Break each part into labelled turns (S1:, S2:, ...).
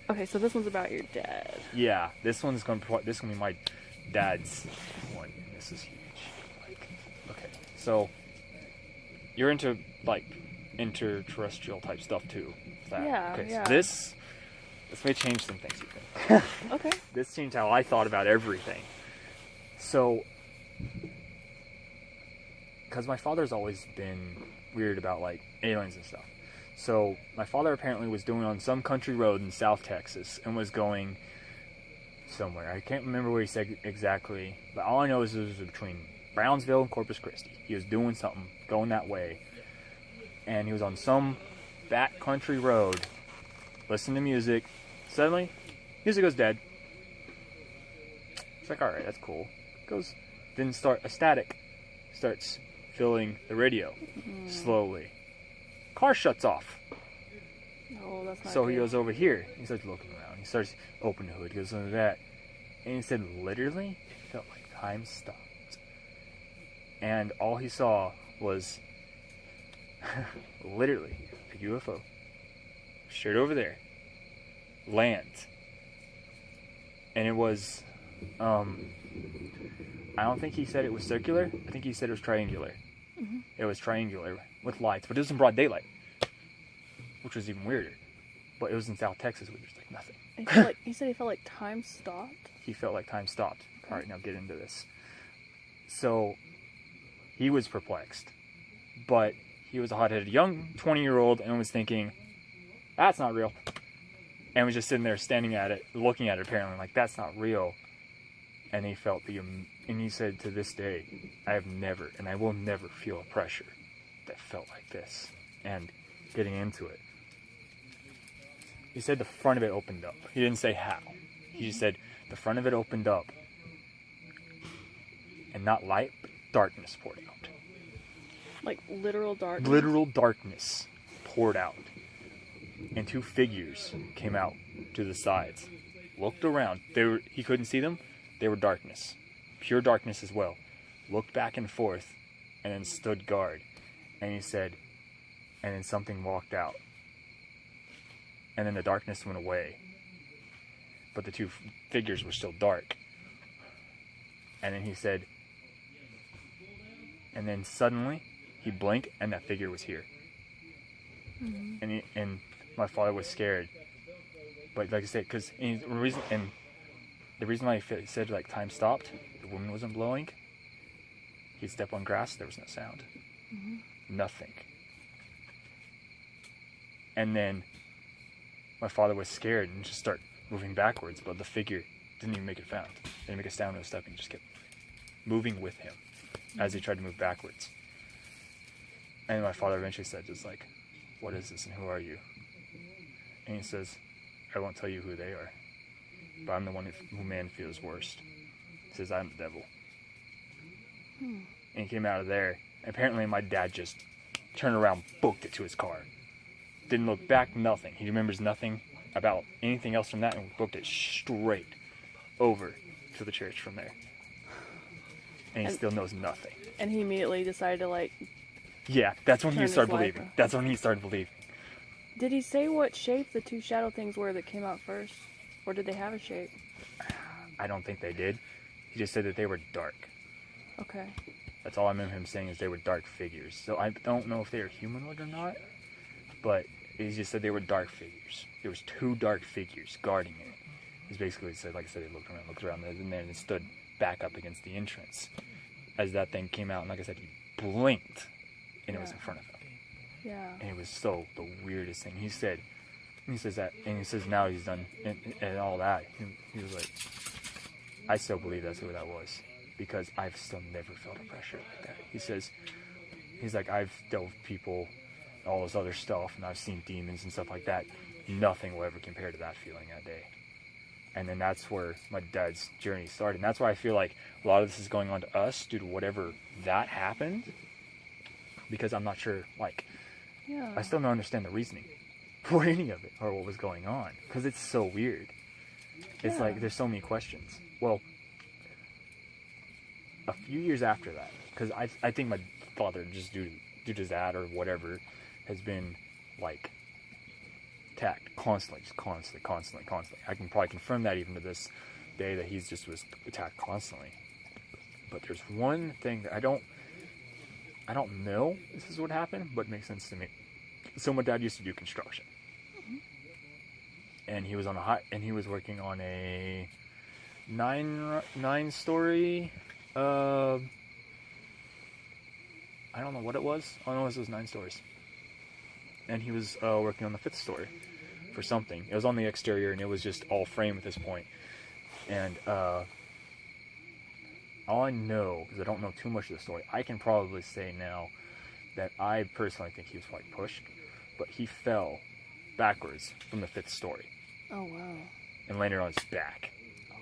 S1: Okay, so this one's about your dad.
S2: Yeah, this one's gonna be my dad's one. This is huge. Like, okay, so you're into like interterrestrial type stuff too.
S1: Yeah,
S2: Okay,
S1: yeah.
S2: so this may change some things. You think.
S1: Okay.
S2: This changed how I thought about everything. So, because my father's always been weird about like aliens and stuff. So my father apparently was doing on some country road in South Texas and was going somewhere. I can't remember where he said exactly, but all I know is it was between Brownsville and Corpus Christi. He was doing something, going that way, and he was on some back country road, listening to music. Suddenly, music goes dead. It's like, all right, that's cool. Goes, then a static starts filling the radio slowly. Car shuts off.
S1: Oh, that's not
S2: So
S1: good.
S2: he goes over here. He starts looking around. He starts opening the hood. He goes under that. And he said literally it felt like time stopped. And all he saw was literally a UFO. Straight over there. Land. And it was I don't think he said it was circular. I think he said it was triangular.
S1: Mm-hmm.
S2: It was triangular with lights, but it was in broad daylight, which was even weirder. But it was in South Texas, where there's like nothing.
S1: He said he felt like time stopped.
S2: He felt like time stopped. All right, now get into this. So he was perplexed, but he was a hot-headed young 20-year-old and was thinking, "That's not real," and was just sitting there, standing at it, looking at it, apparently like that's not real. And he felt and he said, to this day, I have never, and I will never feel a pressure that felt like this. And getting into it, he said the front of it opened up. He didn't say how. He just said the front of it opened up, and not light, but darkness poured out.
S1: Like literal darkness?
S2: Literal darkness poured out. And two figures came out to the sides. Looked around. He couldn't see them. They were darkness. Pure darkness as well. Looked back and forth, and then stood guard. And he said, and then something walked out. And then the darkness went away. But the two figures were still dark. And then he said, and then suddenly he blinked and that figure was here. Mm-hmm. And my father was scared. But like I said, because the reason why he said like time stopped, the wind wasn't blowing. He'd step on grass, there was no sound. Mm-hmm. Nothing. And then my father was scared and just started moving backwards, but the figure didn't even make a sound. Didn't make a sound of stepping, just kept moving with him as he tried to move backwards. And my father eventually said, just like, "What is this and who are you?" And he says, "I won't tell you who they are, but I'm the one who man fears worst." He says, "I'm the devil." And he came out of there. Apparently my dad just turned around, booked it to his car. Didn't look back, nothing. He remembers nothing about anything else from that and booked it straight over to the church from there. And he still knows nothing.
S1: And he immediately decided to like...
S2: Yeah, that's when he started
S1: life.
S2: believing. That's when he started believing.
S1: Did he say what shape the two shadow things were that came out first? Or did they have a shape?
S2: I don't think they did. He just said that they were dark.
S1: Okay.
S2: That's all I remember him saying, is they were dark figures. So I don't know if they are humanoid or not, but he just said they were dark figures. There was two dark figures guarding it. He's basically said, like I said, he looked around, and then it stood back up against the entrance as that thing came out. And like I said, he blinked, and it was in front of him.
S1: Yeah.
S2: And it was so the weirdest thing. He says that, and he says now he's done and all that. He was like, I still believe that's who that was, because I've still never felt a pressure like that. He's like, I've dealt with people, all this other stuff, and I've seen demons and stuff like that. Nothing will ever compare to that feeling that day. And then that's where my dad's journey started. And that's why I feel like a lot of this is going on to us due to whatever that happened. Because I'm not sure, like,
S1: yeah.
S2: I still don't understand the reasoning for any of it or what was going on. Because it's so weird. It's like, there's so many questions. Well, a few years after that, because I think my father, just due to that or whatever, has been, like, attacked constantly, just constantly. I can probably confirm that even to this day that he's just was attacked constantly. But there's one thing that I don't know this is what happened, but it makes sense to me. So my dad used to do construction, and he was working on a nine-story. I don't know what it was. All I know is it was 9 stories. And he was working on the 5th story for something. It was on the exterior, and it was just all frame at this point. And all I know, because I don't know too much of the story, I can probably say now that I personally think he was probably pushed, but he fell backwards from the 5th story.
S1: Oh, wow.
S2: And landed on his back.
S1: Oh,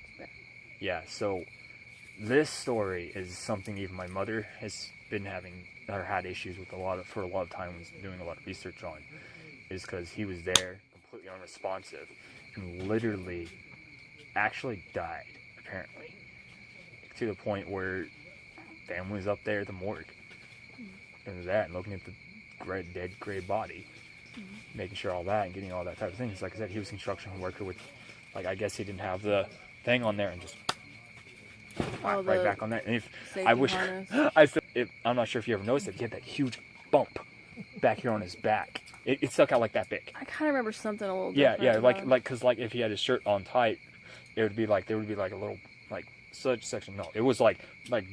S1: his back.
S2: Yeah, so this story is something even my mother has been having, or had issues with for a lot of time, was doing a lot of research on, is because he was there, completely unresponsive, and literally actually died, apparently, to the point where families up there at the morgue, and that, and looking at the dead gray body, making sure all that, and getting all that type of things. Like I said, he was a construction worker with, like, I guess he didn't have the thing on there, and just right back on that. And I'm not sure if you ever noticed it, he had that huge bump back here on his back. It stuck out like that big.
S1: I kind of remember something a little
S2: Yeah,
S1: different.
S2: yeah, because if he had his shirt on tight, there would be like a little such section. No, it was like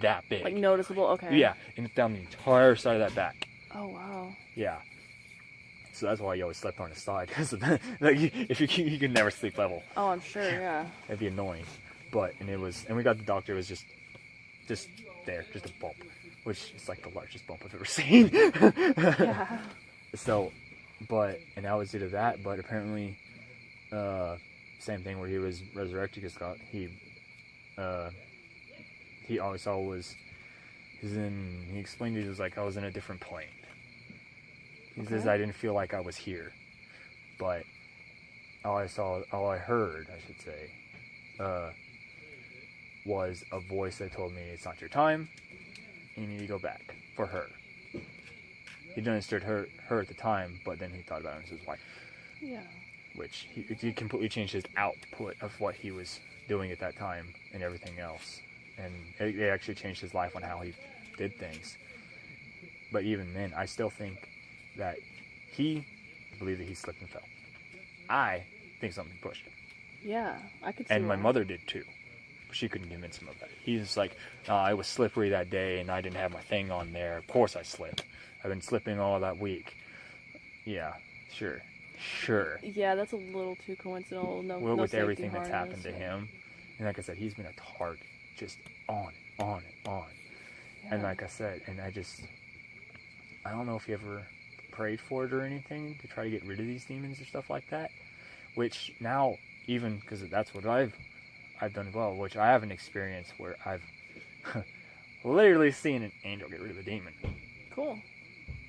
S2: that big.
S1: Like noticeable. Okay.
S2: Yeah, and it's down the entire side of that back.
S1: Oh wow.
S2: Yeah. So that's why you always slept on his side, because if you could never sleep level.
S1: Oh, I'm sure. Yeah.
S2: It'd be annoying. But and we got the doctor. It was just there, just a bump, which is like the largest bump I've ever seen.
S1: Yeah.
S2: So, and that was due to that. But apparently, same thing where he was resurrected. Because he always saw he explained it was like I was in a different plane. He says I didn't feel like I was here, but all I heard, I should say, was a voice that told me it's not your time, and you need to go back for her. He didn't understand her at the time, but then he thought about it as his wife.
S1: Yeah.
S2: Which he completely changed his output of what he was doing at that time and everything else, and it actually changed his life on how he did things. But even then, I still think that he believed that he slipped and fell. I think something pushed him.
S1: Yeah, I could see
S2: And my
S1: why.
S2: mother did too. She couldn't convince him of that. He's like, I was slippery that day and I didn't have my thing on there. Of course I slipped. I've been slipping all that week. Yeah, sure.
S1: Yeah, that's a little too coincidental. No,
S2: Well,
S1: no
S2: with
S1: safety
S2: everything that's
S1: harness.
S2: happened to him. And like I said, he's been a target just on and on.
S1: Yeah.
S2: And like I said, I don't know if you ever prayed for it or anything to try to get rid of these demons or stuff like that. Which now, even because that's what I've done well, which I have an experience where I've literally seen an angel get rid of a demon.
S1: Cool.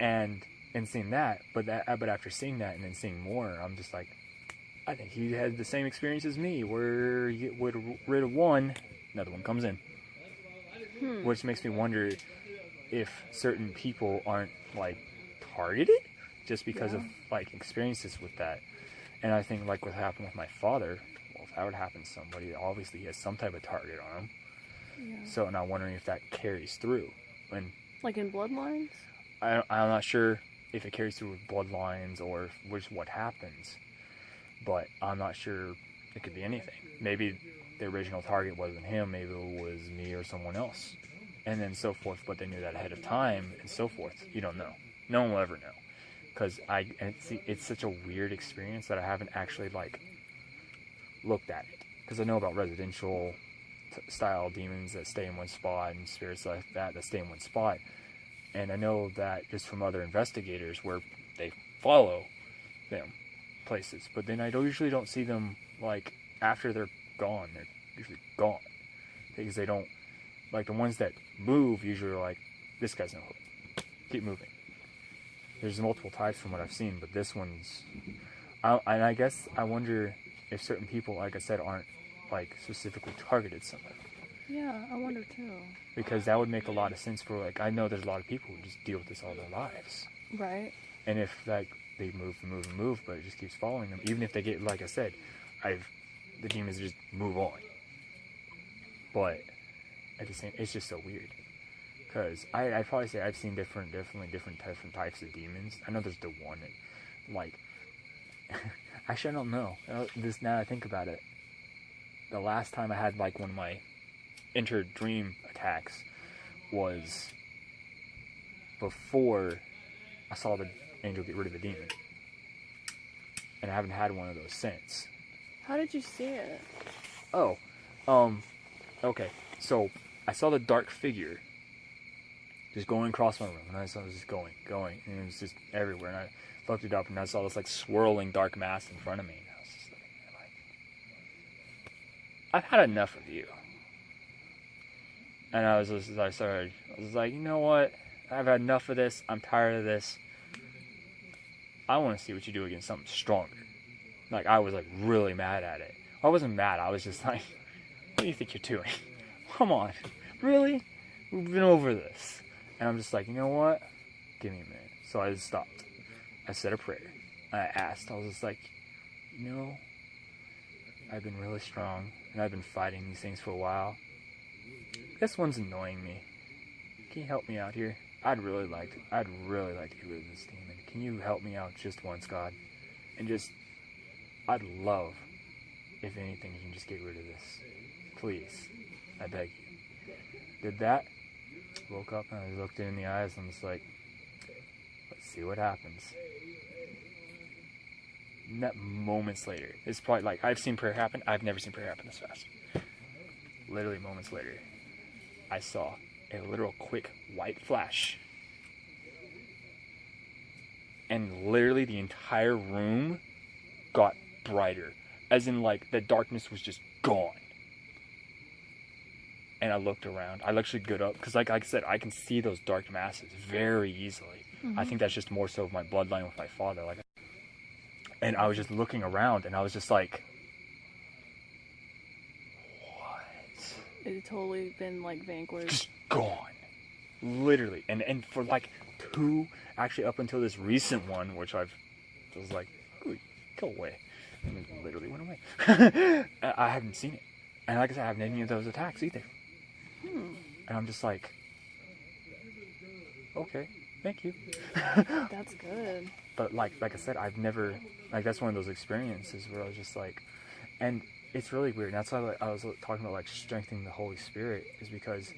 S2: And seen that, but after seeing that and then seeing more, I'm just like, I think he had the same experience as me, where you get rid of one, another one comes in. Which makes me wonder if certain people aren't like targeted just because of like experiences with that. And I think like what happened with my father, well, if that would happen to somebody, obviously he has some type of target on him.
S1: Yeah.
S2: So now I'm wondering if that carries through. And
S1: Like in bloodlines?
S2: I'm not sure if it carries through with bloodlines or what happens, but I'm not sure. It could be anything. Maybe the original target wasn't him, maybe it was me or someone else, and then so forth, but they knew that ahead of time, and so forth. You don't know. No one will ever know, because it's such a weird experience that I haven't actually like looked at it, because I know about residential style demons that stay in one spot and spirits like that stay in one spot. And I know that just from other investigators where they follow them places. But then I usually don't see them, like, after they're gone. They're usually gone. Because they don't, like, the ones that move usually are like, this guy's no hook. Keep moving. There's multiple types from what I've seen, but this one's... and I guess I wonder if certain people, like I said, aren't, like, specifically targeted somewhere.
S1: Yeah, I wonder too.
S2: Because that would make a lot of sense for, like, I know there's a lot of people who just deal with this all their lives.
S1: Right.
S2: And if, like, they move and move and move, but it just keeps following them. Even if they get, like I said, the demons just move on. But at the same, it's just so weird. Because I'd probably say I've seen definitely different types of demons. I know there's the one that, like, actually I don't know. This, now that I think about it, the last time I had like one of my inter-dream attacks was before I saw the angel get rid of the demon. And I haven't had one of those since.
S1: How did you see it?
S2: Oh, okay. So I saw the dark figure just going across my room, and I saw it was just going, and it was just everywhere. And I looked it up, and I saw this like swirling dark mass in front of me. And I was just like, I've had enough of you. And I was like, you know what? I've had enough of this. I'm tired of this. I want to see what you do against something stronger. Like, I was like really mad at it. I wasn't mad. I was just like, what do you think you're doing? Come on. Really? We've been over this. And I'm just like, you know what? Give me a minute. So I just stopped. I said a prayer. I asked. I was just like, you know, I've been really strong, and I've been fighting these things for a while. This one's annoying me. Can you help me out here? I'd really like to get rid of this demon. Can you help me out just once, God? And just, I'd love, if anything, you can just get rid of this. Please. I beg you. Did that. Woke up and I looked it in the eyes and was like, let's see what happens. Moments later, it's probably like, I've seen prayer happen. I've never seen prayer happen this fast. Literally moments later, I saw a literal quick white flash. And literally the entire room got brighter. As in, like, the darkness was just gone. And I looked around. I actually got up, because like I said, I can see those dark masses very easily. I think that's just more so of my bloodline with my father. Like, and I was just looking around, and I was just like, what?
S1: It had totally been like vanquished.
S2: Just gone. Literally. And for like actually up until this recent one, which I was like, ooh, go away. And it literally went away. I haven't seen it. And like I said, I haven't had any of those attacks either. And I'm just like, okay, thank you.
S1: That's good.
S2: But like I said, I've never, like, that's one of those experiences where I was just like, and it's really weird. And that's why I was talking about like strengthening the Holy Spirit, is because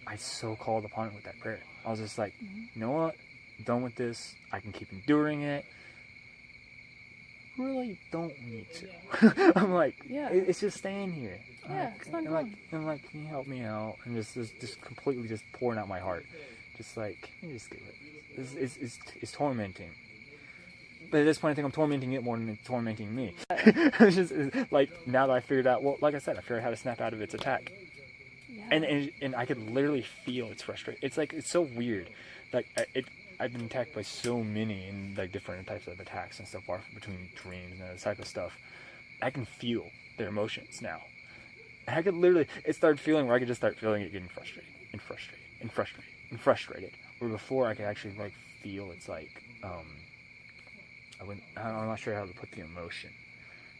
S2: I so called upon it with that prayer. I was just like, you know what? I'm done with this. I can keep enduring it. Really don't need to. I'm like,
S1: yeah,
S2: it's just staying here.
S1: Yeah, it's not
S2: going. And like, can you help me out? And just completely just pouring out my heart. Just like, can you just get rid of it? It's tormenting. But at this point, I think I'm tormenting it more than it's tormenting me. It's just like, now that I figured out, well, like I said, I figured out how to snap out of its attack. Yeah. And I could literally feel its frustration. It's like, it's so weird. Like, I've been attacked by so many and like different types of attacks and stuff, between dreams and that type of stuff. I can feel their emotions now. And I could literally, it started feeling where I could just start feeling it getting frustrated. Where before I could actually like feel it's like, I'm not sure how to put the emotion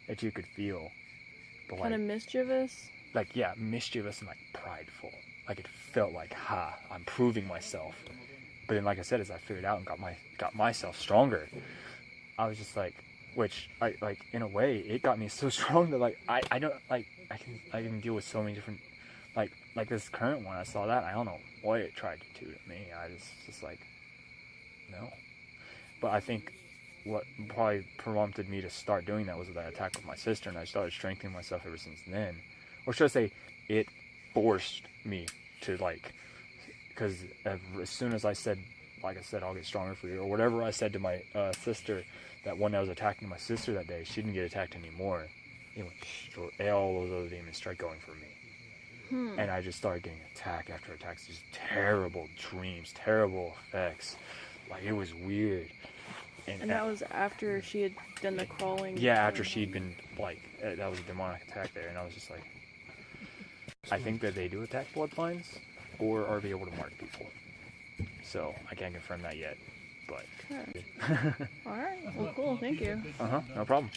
S2: that you could feel. But
S1: kind of mischievous?
S2: Like, yeah, mischievous and like prideful. Like, it felt like, I'm proving myself. But then, like I said, as I figured out and got myself stronger, I was just like, which I like, in a way, it got me so strong that like I don't like I can deal with so many different, like this current one. I saw that, I don't know what it tried to do to me. I just like, no. But I think what probably prompted me to start doing that was that attack with my sister, and I started strengthening myself ever since then. Or should I say, it forced me to like. Because as soon as I said, like I said, I'll get stronger for you, or whatever I said to my sister, that one that was attacking my sister that day, she didn't get attacked anymore. It went all those other demons started going for me. And I just started getting attack after attacks, just terrible dreams, terrible effects. Like, it was weird.
S1: And that was after she had done the crawling?
S2: Yeah, after she'd been, like, that was a demonic attack there, and I was just like, I think that they do attack bloodlines. Or are they able to mark people? So I can't confirm that yet. but
S1: Okay. All right. Well, cool. Thank you.
S2: no problem.